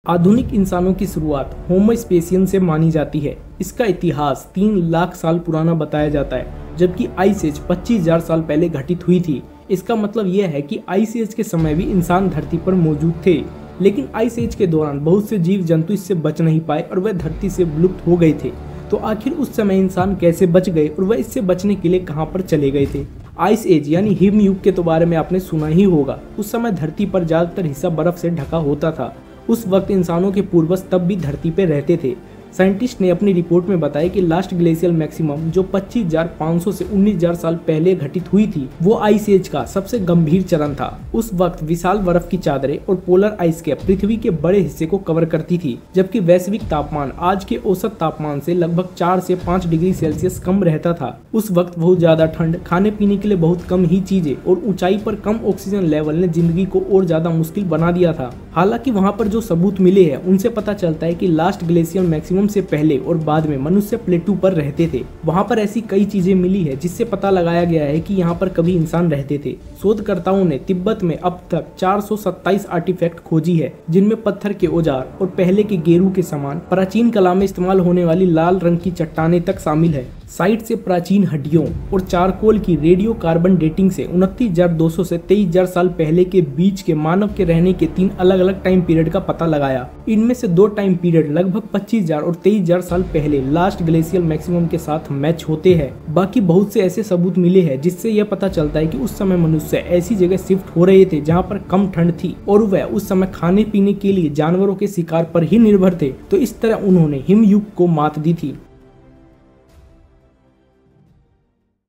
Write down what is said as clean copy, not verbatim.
आधुनिक इंसानों की शुरुआत होमो स्पेसियन से मानी जाती है। इसका इतिहास 3 लाख साल पुराना बताया जाता है, जबकि आइस एज 25,000 साल पहले घटित हुई थी। इसका मतलब यह है कि आइस एज के समय भी इंसान धरती पर मौजूद थे, लेकिन आइस एज के दौरान बहुत से जीव जंतु इससे बच नहीं पाए और वह धरती से विलुप्त हो गए थे। तो आखिर उस समय इंसान कैसे बच गए और वह इससे बचने के लिए कहां पर चले गए थे? आइस एज यानी हिम युग के तो बारे में आपने सुना ही होगा। उस समय धरती पर ज्यादातर हिस्सा बर्फ से ढका होता था। उस वक्त इंसानों के पूर्वज तब भी धरती पर रहते थे। साइंटिस्ट ने अपनी रिपोर्ट में बताया कि लास्ट ग्लेशियल मैक्सिमम जो 25,500 से 19,000 साल पहले घटित हुई थी, वो आइस एज का सबसे गंभीर चरण था। उस वक्त विशाल बर्फ की चादरें और पोलर आइस कैप पृथ्वी के बड़े हिस्से को कवर करती थी, जबकि वैश्विक तापमान आज के औसत तापमान से लगभग 4 से 5 डिग्री सेल्सियस कम रहता था। उस वक्त बहुत ज्यादा ठंड, खाने पीने के लिए बहुत कम ही चीजें और ऊंचाई पर कम ऑक्सीजन लेवल ने जिंदगी को और ज्यादा मुश्किल बना दिया था। हालांकि वहाँ पर जो सबूत मिले हैं उनसे पता चलता है कि लास्ट ग्लेशियल मैक्सिमम से पहले और बाद में मनुष्य प्लेटू पर रहते थे। वहां पर ऐसी कई चीजें मिली है जिससे पता लगाया गया है कि यहाँ पर कभी इंसान रहते थे। शोधकर्ताओं ने तिब्बत में अब तक 427 आर्टिफैक्ट खोजी है, जिनमें पत्थर के औजार और पहले के गेरू के समान प्राचीन कला में इस्तेमाल होने वाली लाल रंग की चट्टानें तक शामिल है। साइट से प्राचीन हड्डियों और चारकोल की रेडियो कार्बन डेटिंग से 29,200 से 23,000 साल पहले के बीच के मानव के रहने के 3 अलग अलग टाइम पीरियड का पता लगाया। इनमें से 2 टाइम पीरियड लगभग 25,000 और 23,000 साल पहले लास्ट ग्लेशियल मैक्सिमम के साथ मैच होते हैं। बाकी बहुत से ऐसे सबूत मिले हैं जिससे यह पता चलता है कि उस समय मनुष्य ऐसी जगह शिफ्ट हो रहे थे जहाँ पर कम ठंड थी और वह उस समय खाने पीने के लिए जानवरों के शिकार पर ही निर्भर थे। तो इस तरह उन्होंने हिम युग को मात दी थी।